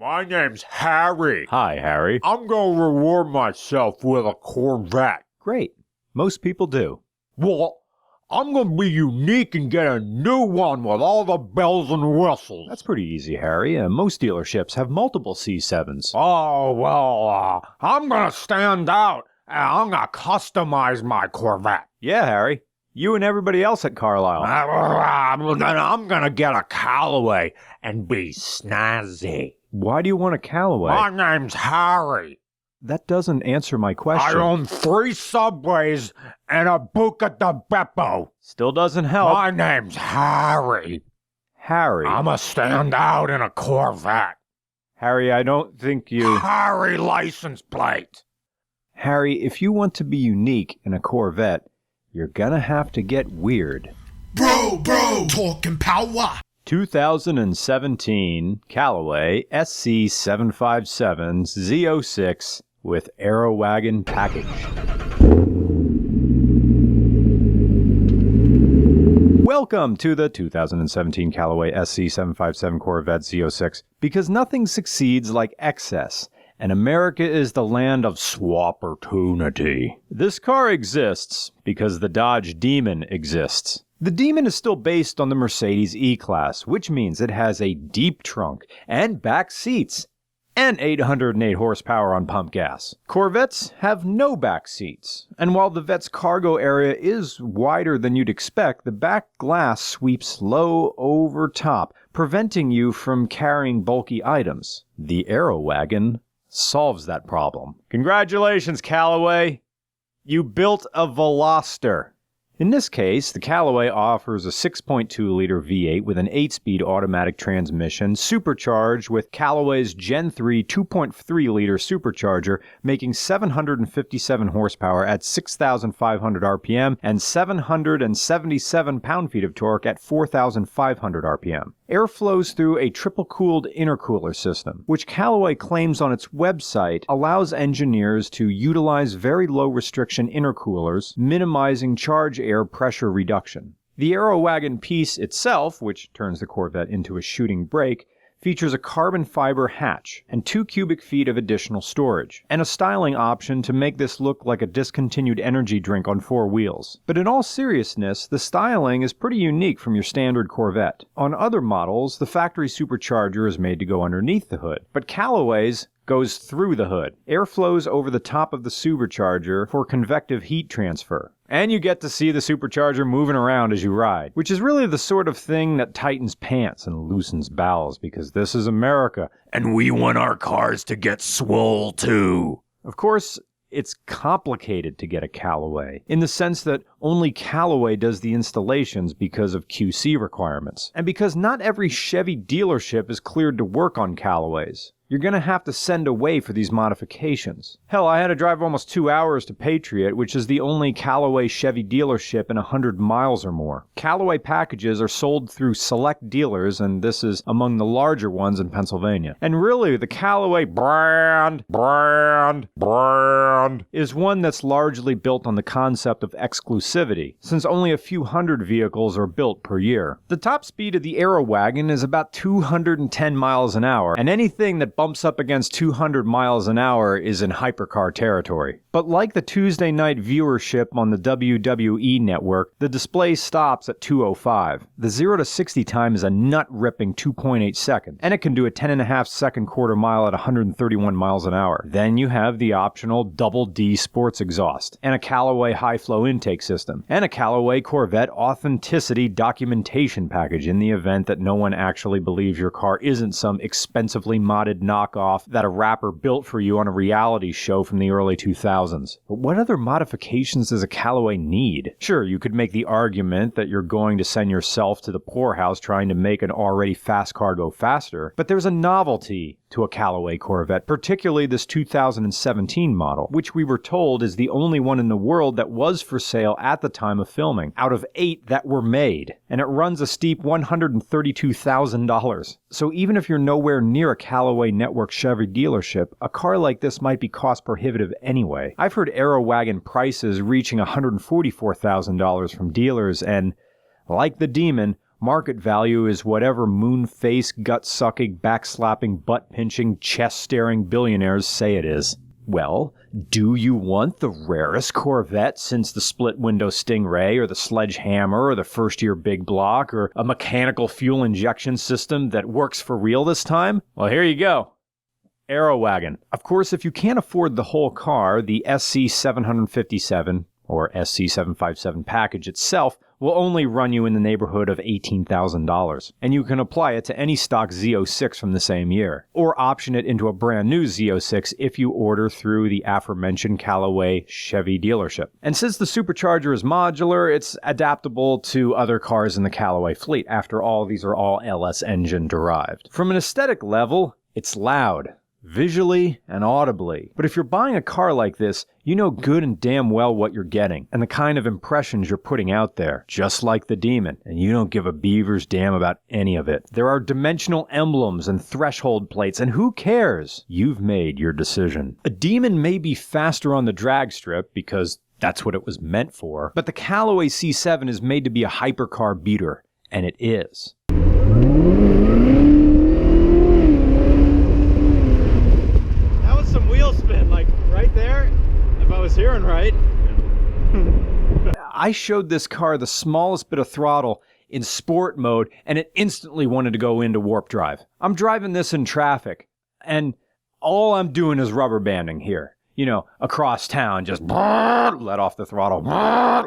My name's Harry. Hi, Harry. I'm gonna reward myself with a Corvette. Great. Most people do. Well, I'm gonna be unique and get a new one with all the bells and whistles. That's pretty easy, Harry. Most dealerships have multiple C7s. Oh, well, I'm gonna stand out, and I'm gonna customize my Corvette. Yeah, Harry. You and everybody else at Carlisle. Then I'm gonna get a Callaway and be snazzy. Why do you want a Callaway? My name's Harry. That doesn't answer my question. I own 3 Subways and a Buca de Beppo. Still doesn't help. My name's Harry. Harry. I'm a stand out in a Corvette. Harry, I don't think you... Harry license plate. Harry, if you want to be unique in a Corvette, you're gonna have to get weird. Bro, talking power. 2017 Callaway SC757 Z06 with AeroWagon package. Welcome to the 2017 Callaway SC757 Corvette Z06. Because nothing succeeds like excess, and America is the land of swappertunity. This car exists because the Dodge Demon exists. The Demon is still based on the Mercedes E-Class, which means it has a deep trunk and back seats and 808 horsepower on pump gas. Corvettes have no back seats, and while the Vette's cargo area is wider than you'd expect, the back glass sweeps low over top, preventing you from carrying bulky items. The AeroWagon solves that problem. Congratulations, Callaway! You built a Veloster. In this case, the Callaway offers a 6.2-liter V8 with an 8-speed automatic transmission, supercharged with Callaway's Gen 3 2.3-liter supercharger, making 757 horsepower at 6,500 RPM and 777 pound-feet of torque at 4,500 RPM. Air flows through a triple-cooled intercooler system, which Callaway claims on its website allows engineers to utilize very low-restriction intercoolers, minimizing charge air pressure reduction. The AeroWagon piece itself, which turns the Corvette into a shooting brake, features a carbon fiber hatch and 2 cubic feet of additional storage, and a styling option to make this look like a discontinued energy drink on 4 wheels. But in all seriousness, the styling is pretty unique from your standard Corvette. On other models, the factory supercharger is made to go underneath the hood, but Callaway's goes through the hood. Air flows over the top of the supercharger for convective heat transfer. And you get to see the supercharger moving around as you ride, which is really the sort of thing that tightens pants and loosens bowels, because this is America, and we want our cars to get swole too. Of course, it's complicated to get a Callaway, in the sense that only Callaway does the installations because of QC requirements, and because not every Chevy dealership is cleared to work on Callaways. You're going to have to send away for these modifications. Hell, I had to drive almost 2 hours to Patriot, which is the only Callaway Chevy dealership in 100 miles or more. Callaway packages are sold through select dealers, and this is among the larger ones in Pennsylvania. And really, the Callaway brand is one that's largely built on the concept of exclusivity, since only a few hundred vehicles are built per year. The top speed of the AeroWagon is about 210 miles an hour, and anything that bumps up against 200 miles an hour is in hypercar territory. But like the Tuesday night viewership on the WWE network, the display stops at 205. The 0 to 60 time is a nut-ripping 2.8 seconds, and it can do a 10.5 second quarter mile at 131 miles an hour. Then you have the optional Double D sports exhaust, and a Callaway high-flow intake system, and a Callaway Corvette authenticity documentation package in the event that no one actually believes your car isn't some expensively modded knockoff that a rapper built for you on a reality show from the early 2000s. But what other modifications does a Callaway need? Sure, you could make the argument that you're going to send yourself to the poorhouse trying to make an already fast car go faster, but there's a novelty to a Callaway Corvette, particularly this 2017 model, which we were told is the only one in the world that was for sale at the time of filming, out of 8 that were made, and it runs a steep $132,000. So even if you're nowhere near a Callaway Network Chevy dealership, a car like this might be cost prohibitive anyway. I've heard AeroWagon prices reaching $144,000 from dealers, and like the Demon, Market value is whatever moon-faced, gut-sucking, back-slapping, butt-pinching, chest-staring billionaires say it is. Well, do you want the rarest Corvette since the split-window Stingray or the Sledgehammer or the first-year Big Block or a mechanical fuel injection system that works for real this time? Well, here you go. AeroWagon. Of course, if you can't afford the whole car, the SC757 or SC757 package itself will only run you in the neighborhood of $18,000, and you can apply it to any stock Z06 from the same year, or option it into a brand new Z06 if you order through the aforementioned Callaway Chevy dealership. And since the supercharger is modular, it's adaptable to other cars in the Callaway fleet. After all, these are all LS engine derived. From an aesthetic level, it's loud. Visually and audibly. But if you're buying a car like this, you know good and damn well what you're getting and the kind of impressions you're putting out there, just like the Demon, and you don't give a beaver's damn about any of it. There are dimensional emblems and threshold plates, and who cares? You've made your decision. A Demon may be faster on the drag strip because that's what it was meant for, but the Callaway C7 is made to be a hypercar beater, and it is. Hearing right. I showed this car the smallest bit of throttle in sport mode and it instantly wanted to go into warp drive. I'm driving this in traffic and all I'm doing is rubber banding here. You know, across town, just let off the throttle,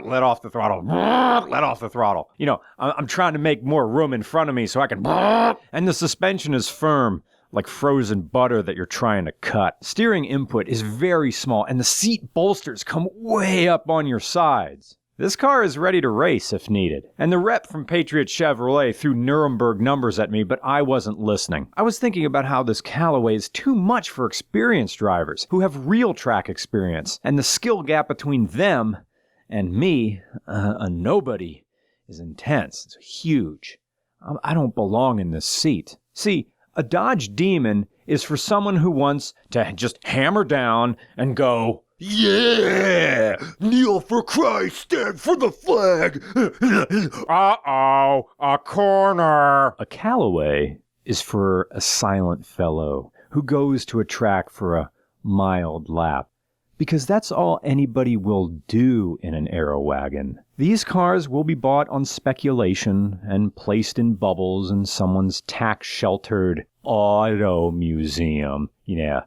let off the throttle, let off the throttle. You know, I'm trying to make more room in front of me so I can, and the suspension is firm, like frozen butter that you're trying to cut. Steering input is very small, and the seat bolsters come way up on your sides. This car is ready to race if needed. And the rep from Patriot Chevrolet threw Nuremberg numbers at me, but I wasn't listening. I was thinking about how this Callaway is too much for experienced drivers who have real track experience, and the skill gap between them and me, a nobody, is intense. It's huge. I don't belong in this seat. See, a Dodge Demon is for someone who wants to just hammer down and go, Yeah! Kneel for Christ, stand for the flag! Uh-oh, a corner. A Callaway is for a silent fellow who goes to a track for a mild lap, because that's all anybody will do in an AeroWagon. These cars will be bought on speculation and placed in bubbles in someone's tax-sheltered auto museum. Yeah,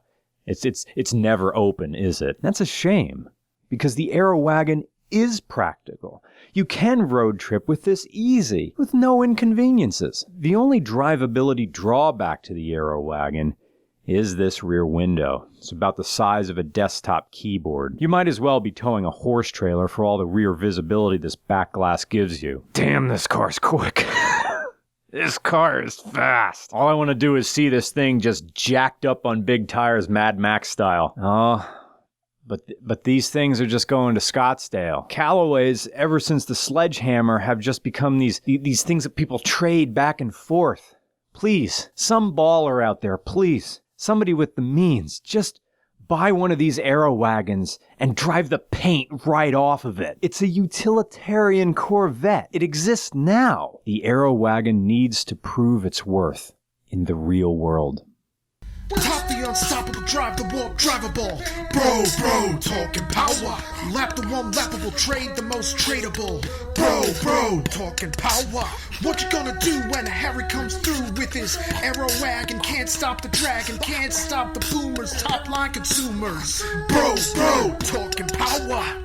it's never open, is it? That's a shame, because the AeroWagon is practical. You can road trip with this easy, with no inconveniences. The only drivability drawback to the AeroWagon is this rear window. It's about the size of a desktop keyboard. You might as well be towing a horse trailer for all the rear visibility this back glass gives you. Damn, this car's quick. This car is fast. All I want to do is see this thing just jacked up on big tires, Mad Max style. Oh, but these things are just going to Scottsdale. Callaways, ever since the Sledgehammer, have just become these things that people trade back and forth. Please, some baller out there, please. Somebody with the means, just buy one of these AeroWagons and drive the paint right off of it. It's a utilitarian Corvette. It exists now. The AeroWagon needs to prove its worth in the real world. Top the unstoppable, drive the warp, drivable. Bro, talking power. Lap the one lappable, trade the most tradable. Bro, talking power. What you gonna do when Harry comes through with his AeroWagon? Can't stop the dragon, can't stop the boomers, top line consumers. Bro, talking power.